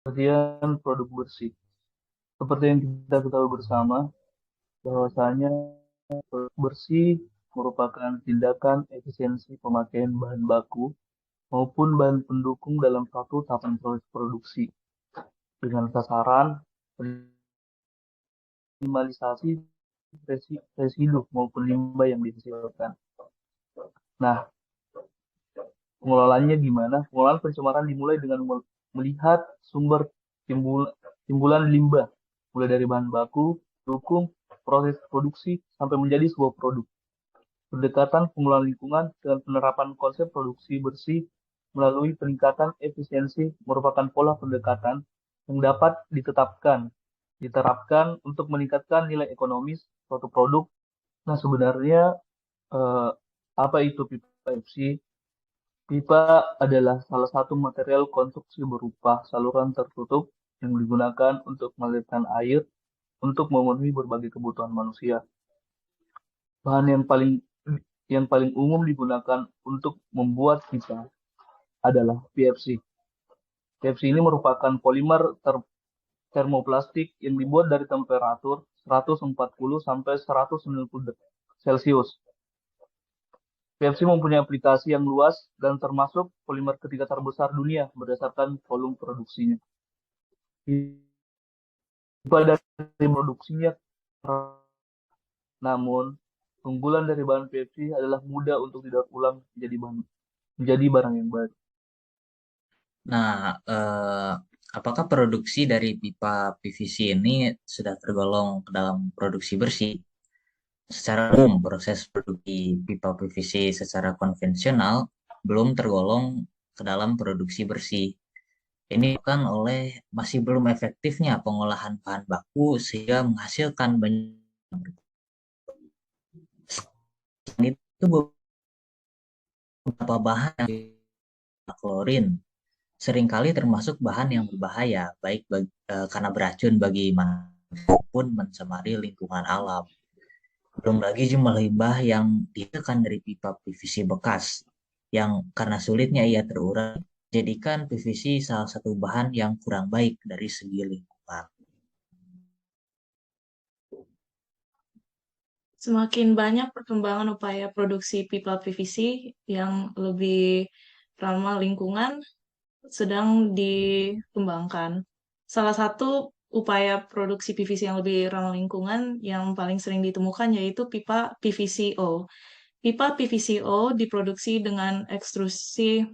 Pengertian produk bersih. Seperti yang kita ketahui bersama, bahwasanya produk bersih merupakan tindakan efisiensi pemakaian bahan baku maupun bahan pendukung dalam suatu tahapan proses produksi dengan sasaran minimalisasi residu maupun limbah yang dihasilkan. Nah, pengelolaannya gimana? Pengelolaan pencemaran dimulai dengan melihat sumber timbulan limbah, mulai dari bahan baku, dukung, proses produksi, sampai menjadi sebuah produk. Pendekatan pengelolaan lingkungan dengan penerapan konsep produksi bersih melalui peningkatan efisiensi merupakan pola pendekatan yang dapat diterapkan untuk meningkatkan nilai ekonomis suatu produk. Nah, sebenarnya eh, apa itu pipa PVC? Pipa adalah salah satu material konstruksi berupa saluran tertutup yang digunakan untuk mengalirkan air untuk memenuhi berbagai kebutuhan manusia. Bahan yang paling umum digunakan untuk membuat pipa adalah PFC. PFC ini merupakan polimer termoplastik yang dibuat dari temperatur 140 sampai 190 Celcius. PFC mempunyai aplikasi yang luas dan termasuk polimer ketiga terbesar dunia berdasarkan volume produksinya. Pipa dari produksinya, namun keunggulan dari bahan PFC adalah mudah untuk didaur ulang menjadi barang yang baru. Nah, apakah produksi dari pipa PVC ini sudah tergolong ke dalam produksi bersih? Secara umum, proses produksi pipa PVC secara konvensional belum tergolong ke dalam produksi bersih. Ini kan oleh masih belum efektifnya pengolahan bahan baku sehingga menghasilkan banyak itu beberapa bahan yang klorin seringkali termasuk bahan yang berbahaya baik karena beracun bagi manusia maupun mencemari lingkungan alam. Belum lagi jumlah limbah yang dihasilkan dari pipa PVC bekas yang karena sulitnya ia terurai jadikan PVC salah satu bahan yang kurang baik dari segi lingkungan. Semakin banyak perkembangan upaya produksi pipa PVC yang lebih ramah lingkungan sedang dikembangkan. Salah satu upaya produksi PVC yang lebih ramah lingkungan yang paling sering ditemukan yaitu pipa PVCO. Pipa PVCO diproduksi dengan ekstrusi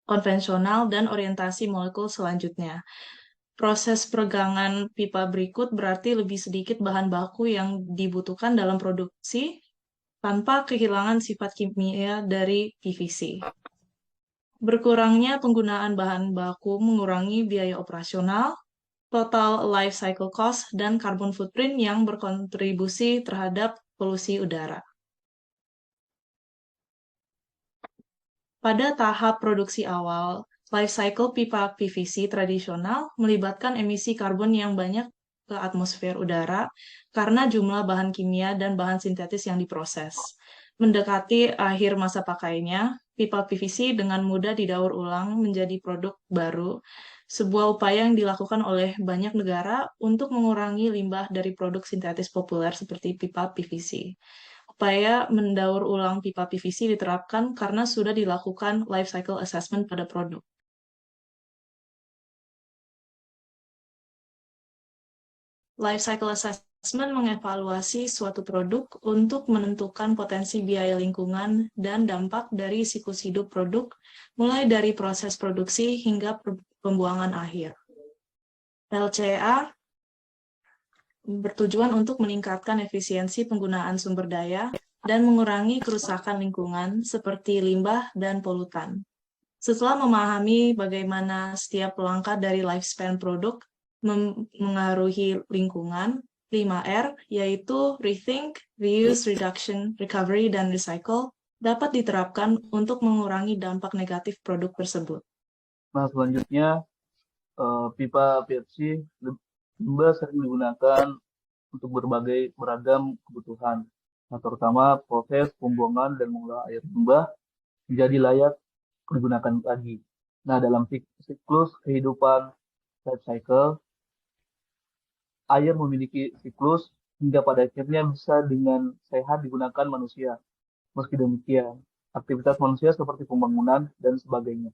konvensional dan orientasi molekul selanjutnya. Proses peregangan pipa berikut berarti lebih sedikit bahan baku yang dibutuhkan dalam produksi tanpa kehilangan sifat kimia dari PVC. Berkurangnya penggunaan bahan baku mengurangi biaya operasional, total life cycle cost, dan carbon footprint yang berkontribusi terhadap polusi udara. Pada tahap produksi awal, life cycle pipa PVC tradisional melibatkan emisi karbon yang banyak ke atmosfer udara karena jumlah bahan kimia dan bahan sintetis yang diproses. Mendekati akhir masa pakainya, pipa PVC dengan mudah didaur ulang menjadi produk baru, sebuah upaya yang dilakukan oleh banyak negara untuk mengurangi limbah dari produk sintetis populer seperti pipa PVC. Upaya mendaur ulang pipa PVC diterapkan karena sudah dilakukan life cycle assessment pada produk. Life cycle assessment mengevaluasi suatu produk untuk menentukan potensi biaya lingkungan dan dampak dari siklus hidup produk, mulai dari proses produksi hingga pembuangan akhir. LCA bertujuan untuk meningkatkan efisiensi penggunaan sumber daya dan mengurangi kerusakan lingkungan seperti limbah dan polutan. Setelah memahami bagaimana setiap langkah dari lifespan produk mengaruhi lingkungan, 5R, yaitu Rethink, Reuse, Reduction, Recovery, dan Recycle, dapat diterapkan untuk mengurangi dampak negatif produk tersebut. Nah, selanjutnya pipa PVC limbah sering digunakan untuk beragam kebutuhan. Nah, terutama proses pembuangan dan mengolah air limbah menjadi layak digunakan lagi. Nah, dalam siklus kehidupan life cycle, air memiliki siklus hingga pada akhirnya bisa dengan sehat digunakan manusia. Meski demikian, aktivitas manusia seperti pembangunan dan sebagainya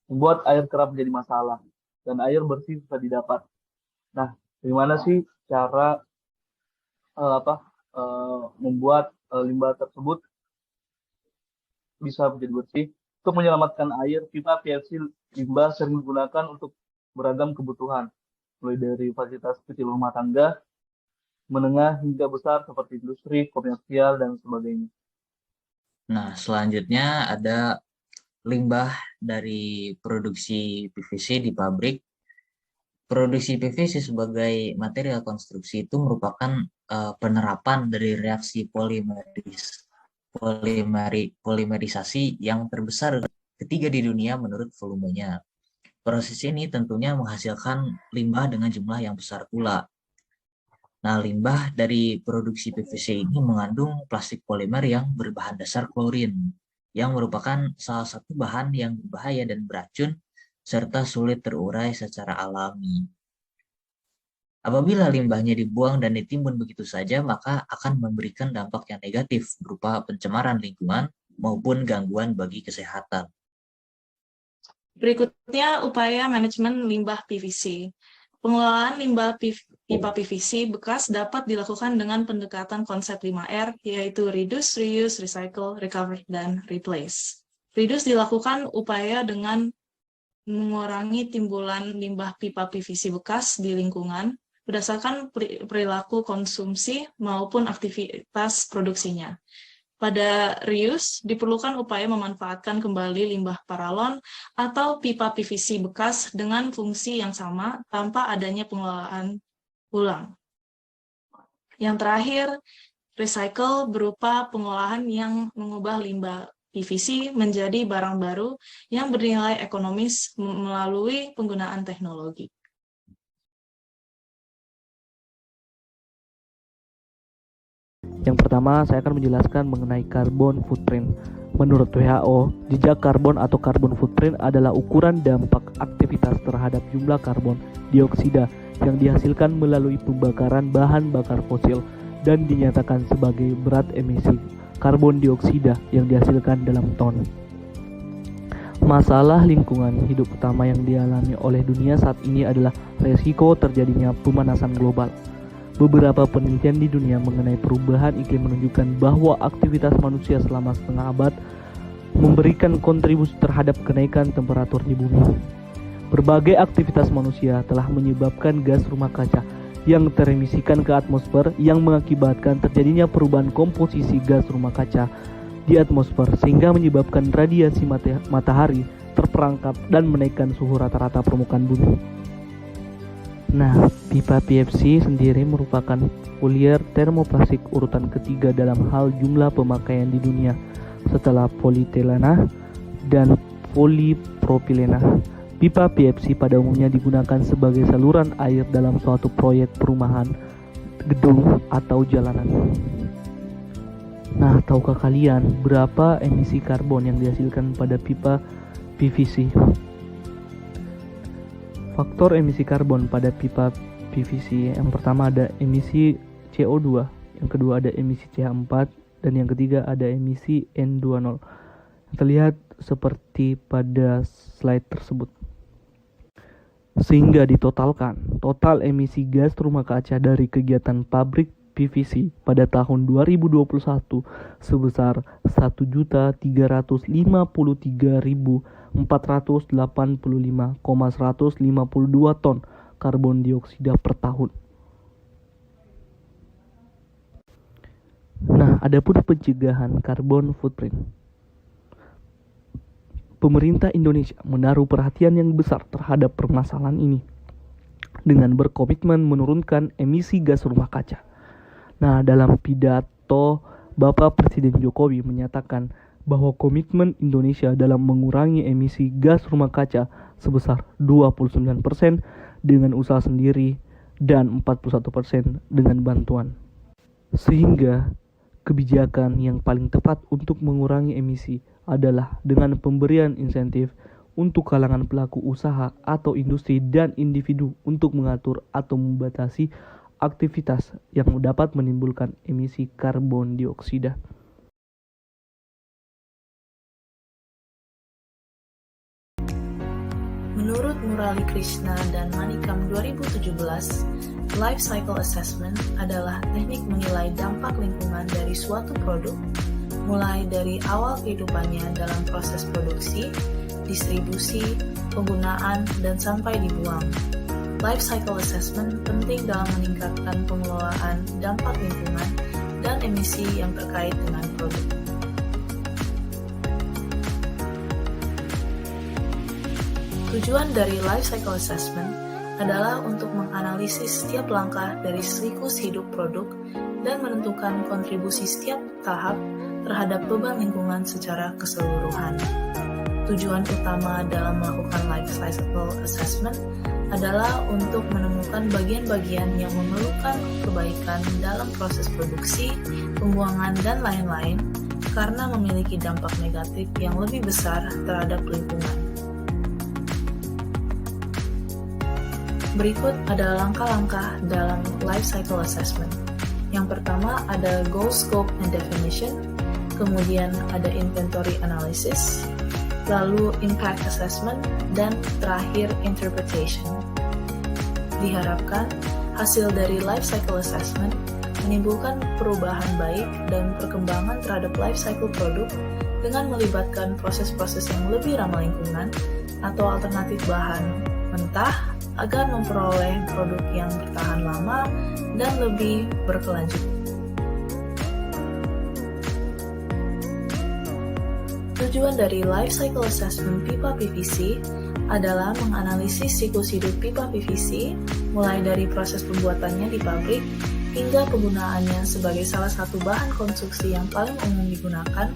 membuat air kerap menjadi masalah dan air bersih susah didapat. Nah, bagaimana sih cara apa membuat limbah tersebut bisa menjadi bersih? Untuk menyelamatkan air, pipa PVC limbah sering digunakan untuk beragam kebutuhan, mulai dari fasilitas kecil rumah tangga, menengah hingga besar seperti industri, komersial, dan sebagainya. Nah, selanjutnya ada limbah dari produksi PVC di pabrik. Produksi PVC sebagai material konstruksi itu merupakan penerapan dari reaksi polimerisasi yang terbesar ketiga di dunia menurut volumenya. Proses ini tentunya menghasilkan limbah dengan jumlah yang besar pula. Nah, limbah dari produksi PVC ini mengandung plastik polimer yang berbahan dasar klorin, yang merupakan salah satu bahan yang berbahaya dan beracun, serta sulit terurai secara alami. Apabila limbahnya dibuang dan ditimbun begitu saja, maka akan memberikan dampak yang negatif berupa pencemaran lingkungan maupun gangguan bagi kesehatan. Berikutnya, upaya manajemen limbah PVC. Pengelolaan limbah pipa PVC bekas dapat dilakukan dengan pendekatan konsep 5R, yaitu reduce, reuse, recycle, recover, dan replace. Reduce dilakukan upaya dengan mengurangi timbulan limbah pipa PVC bekas di lingkungan berdasarkan perilaku konsumsi maupun aktivitas produksinya. Pada reuse, diperlukan upaya memanfaatkan kembali limbah paralon atau pipa PVC bekas dengan fungsi yang sama tanpa adanya pengelolaan ulang. Yang terakhir, recycle berupa pengolahan yang mengubah limbah PVC menjadi barang baru yang bernilai ekonomis melalui penggunaan teknologi. Yang pertama, saya akan menjelaskan mengenai carbon footprint. Menurut WHO, jejak karbon atau carbon footprint adalah ukuran dampak aktivitas terhadap jumlah karbon dioksida yang dihasilkan melalui pembakaran bahan bakar fosil dan dinyatakan sebagai berat emisi karbon dioksida yang dihasilkan dalam ton. Masalah lingkungan hidup utama yang dialami oleh dunia saat ini adalah resiko terjadinya pemanasan global. Beberapa penelitian di dunia mengenai perubahan iklim menunjukkan bahwa aktivitas manusia selama setengah abad memberikan kontribusi terhadap kenaikan temperatur di bumi. Berbagai aktivitas manusia telah menyebabkan gas rumah kaca yang teremisikan ke atmosfer yang mengakibatkan terjadinya perubahan komposisi gas rumah kaca di atmosfer sehingga menyebabkan radiasi matahari terperangkap dan menaikkan suhu rata-rata permukaan bumi. Nah, pipa PVC sendiri merupakan polier termoplastik urutan ketiga dalam hal jumlah pemakaian di dunia setelah polietilena dan polipropilena. Pipa PVC pada umumnya digunakan sebagai saluran air dalam suatu proyek perumahan, gedung, atau jalanan. Nah, tahukah kalian berapa emisi karbon yang dihasilkan pada pipa PVC? Faktor emisi karbon pada pipa PVC yang pertama ada emisi CO2, yang kedua ada emisi CH4, dan yang ketiga ada emisi N20. Terlihat seperti pada slide tersebut. Sehingga ditotalkan, total emisi gas rumah kaca dari kegiatan pabrik PVC pada tahun 2021 sebesar 1.353.485,152 ton karbon dioksida per tahun. Nah, adapun pencegahan karbon footprint. Pemerintah Indonesia menaruh perhatian yang besar terhadap permasalahan ini dengan berkomitmen menurunkan emisi gas rumah kaca. Nah, dalam pidato Bapak Presiden Jokowi menyatakan bahwa komitmen Indonesia dalam mengurangi emisi gas rumah kaca sebesar 29% dengan usaha sendiri dan 41% dengan bantuan. Sehingga kebijakan yang paling tepat untuk mengurangi emisi adalah dengan pemberian insentif untuk kalangan pelaku usaha atau industri dan individu untuk mengatur atau membatasi aktivitas yang dapat menimbulkan emisi karbon dioksida. Menurut Murali Krishna dan Manikam 2017, Life Cycle Assessment adalah teknik menilai dampak lingkungan dari suatu produk, mulai dari awal kehidupannya dalam proses produksi, distribusi, penggunaan, dan sampai dibuang. Life Cycle Assessment penting dalam meningkatkan pengelolaan dampak lingkungan dan emisi yang terkait dengan produk. Tujuan dari Life Cycle Assessment adalah untuk menganalisis setiap langkah dari siklus hidup produk dan menentukan kontribusi setiap tahap terhadap beban lingkungan secara keseluruhan. Tujuan utama dalam melakukan Life Cycle Assessment adalah untuk menemukan bagian-bagian yang memerlukan perbaikan dalam proses produksi, pembuangan, dan lain-lain karena memiliki dampak negatif yang lebih besar terhadap lingkungan. Berikut adalah langkah-langkah dalam Life Cycle Assessment. Yang pertama ada Goal, Scope, and Definition, kemudian ada Inventory Analysis, lalu Impact Assessment, dan terakhir Interpretation. Diharapkan hasil dari Life Cycle Assessment menimbulkan perubahan baik dan perkembangan terhadap life cycle produk dengan melibatkan proses-proses yang lebih ramah lingkungan atau alternatif bahan mentah agar memperoleh produk yang bertahan lama dan lebih berkelanjutan. Tujuan dari Life Cycle Assessment pipa PVC adalah menganalisis siklus hidup pipa PVC mulai dari proses pembuatannya di pabrik hingga penggunaannya sebagai salah satu bahan konstruksi yang paling umum digunakan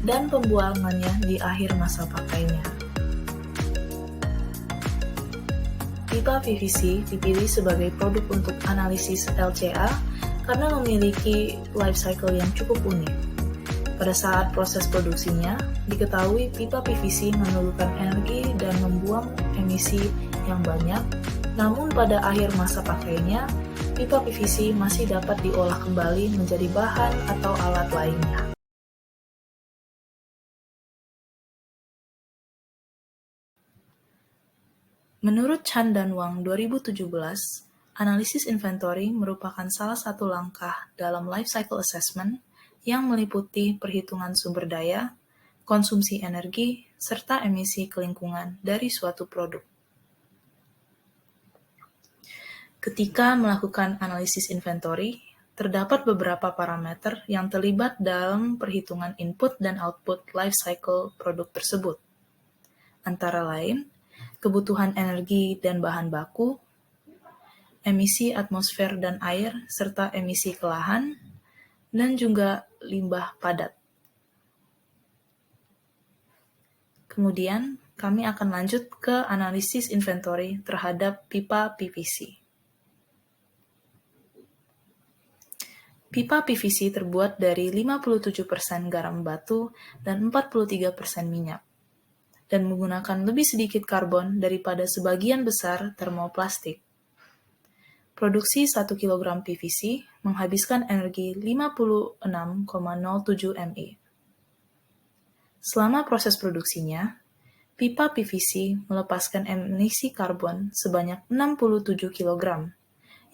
dan pembuangannya di akhir masa pakainya. Pipa PVC dipilih sebagai produk untuk analisis LCA karena memiliki life cycle yang cukup unik. Pada saat proses produksinya, diketahui pipa PVC memerlukan energi dan membuang emisi yang banyak, namun pada akhir masa pakainya, pipa PVC masih dapat diolah kembali menjadi bahan atau alat lainnya. Menurut Chan dan Wang 2017, analisis inventory merupakan salah satu langkah dalam life cycle assessment yang meliputi perhitungan sumber daya, konsumsi energi, serta emisi ke lingkungan dari suatu produk. Ketika melakukan analisis inventory, terdapat beberapa parameter yang terlibat dalam perhitungan input dan output life cycle produk tersebut. Antara lain, kebutuhan energi dan bahan baku, emisi atmosfer dan air, serta emisi ke lahan, dan juga limbah padat. Kemudian, kami akan lanjut ke analisis inventory terhadap pipa PVC. Pipa PVC terbuat dari 57% garam batu dan 43% minyak, dan menggunakan lebih sedikit karbon daripada sebagian besar termoplastik. Produksi 1 kg PVC menghabiskan energi 56,07 mE. Selama proses produksinya, pipa PVC melepaskan emisi karbon sebanyak 67 kg,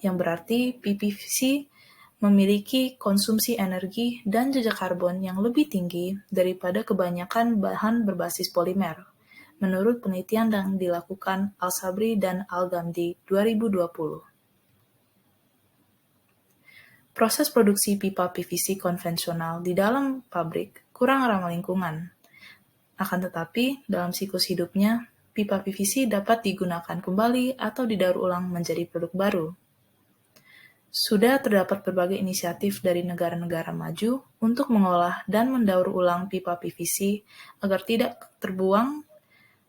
yang berarti PVC memiliki konsumsi energi dan jejak karbon yang lebih tinggi daripada kebanyakan bahan berbasis polimer, menurut penelitian yang dilakukan Al-Sabri dan Al-Ghamdi 2020. Proses produksi pipa PVC konvensional di dalam pabrik kurang ramah lingkungan. Akan tetapi, dalam siklus hidupnya, pipa PVC dapat digunakan kembali atau didaur ulang menjadi produk baru. Sudah terdapat berbagai inisiatif dari negara-negara maju untuk mengolah dan mendaur ulang pipa PVC agar tidak terbuang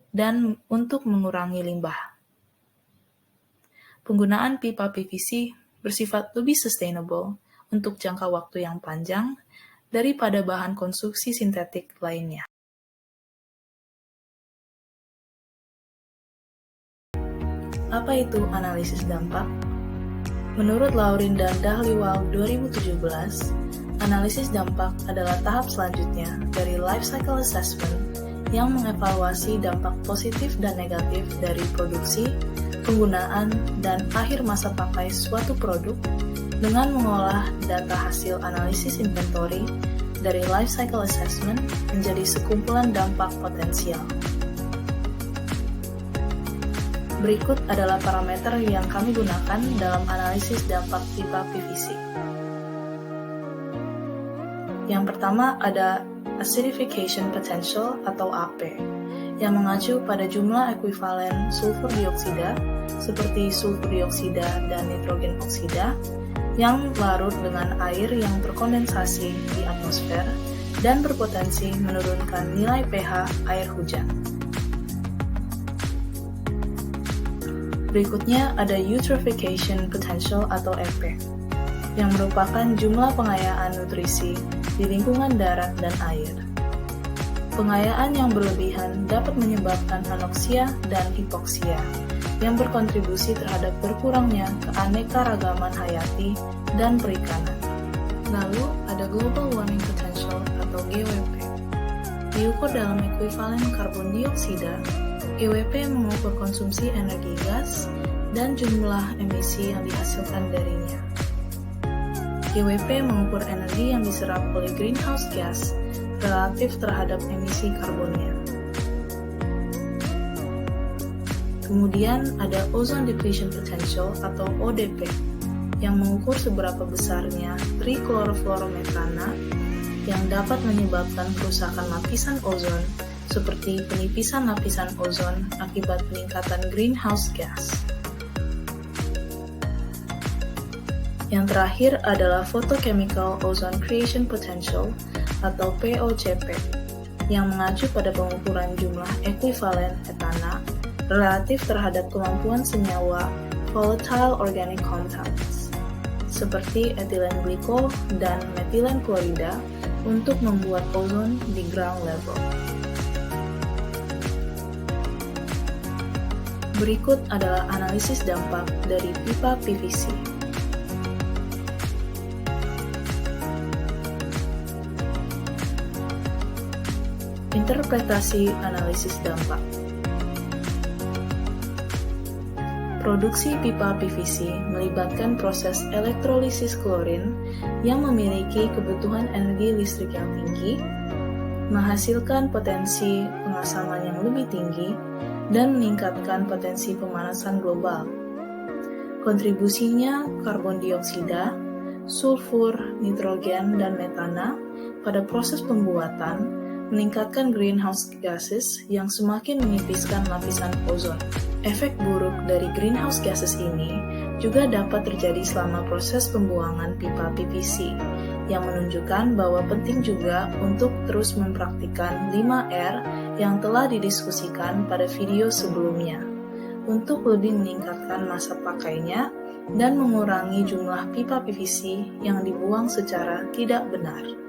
dan untuk mengurangi limbah. Penggunaan pipa PVC bersifat lebih sustainable untuk jangka waktu yang panjang daripada bahan konstruksi sintetik lainnya. Apa itu analisis dampak? Menurut Laurin dan Dhaliwal 2017, analisis dampak adalah tahap selanjutnya dari life cycle assessment yang mengevaluasi dampak positif dan negatif dari produksi, penggunaan, dan akhir masa pakai suatu produk dengan mengolah data hasil analisis inventory dari life cycle assessment menjadi sekumpulan dampak potensial. Berikut adalah parameter yang kami gunakan dalam analisis dampak pipa PVC. Yang pertama ada acidification potential atau AP, yang mengacu pada jumlah ekuivalen sulfur dioksida seperti sulfur dioksida dan nitrogen oksida yang larut dengan air yang terkondensasi di atmosfer dan berpotensi menurunkan nilai pH air hujan. Berikutnya ada eutrophication potential atau EP, yang merupakan jumlah pengayaan nutrisi di lingkungan darat dan air. Pengayaan yang berlebihan dapat menyebabkan anoksia dan hipoksia, yang berkontribusi terhadap berkurangnya keanekaragaman hayati dan perikanan. Lalu ada global warming potential atau GWP. Diukur dalam ekuivalen karbon dioksida, GWP mengukur konsumsi energi gas dan jumlah emisi yang dihasilkan darinya. GWP mengukur energi yang diserap oleh greenhouse gas relatif terhadap emisi karbonnya. Kemudian ada ozone depletion potential atau ODP yang mengukur seberapa besarnya trichlorofluorometana yang dapat menyebabkan kerusakan lapisan ozon seperti penipisan lapisan ozon akibat peningkatan greenhouse gas. Yang terakhir adalah photochemical ozone creation potential atau POCP yang mengacu pada pengukuran jumlah ekuivalen etana relatif terhadap kemampuan senyawa volatile organic compounds seperti etilen glikol dan metilen klorida untuk membuat ozon di ground level. Berikut adalah analisis dampak dari pipa PVC. Interpretasi analisis dampak. Produksi pipa PVC melibatkan proses elektrolisis klorin yang memiliki kebutuhan energi listrik yang tinggi, menghasilkan potensi pengasaman yang lebih tinggi, dan meningkatkan potensi pemanasan global. Kontribusinya karbon dioksida, sulfur, nitrogen, dan metana pada proses pembuatan meningkatkan greenhouse gases yang semakin menipiskan lapisan ozon. Efek buruk dari greenhouse gases ini juga dapat terjadi selama proses pembuangan pipa PVC, yang menunjukkan bahwa penting juga untuk terus mempraktikkan 5R yang telah didiskusikan pada video sebelumnya, untuk lebih meningkatkan masa pakainya dan mengurangi jumlah pipa PVC yang dibuang secara tidak benar.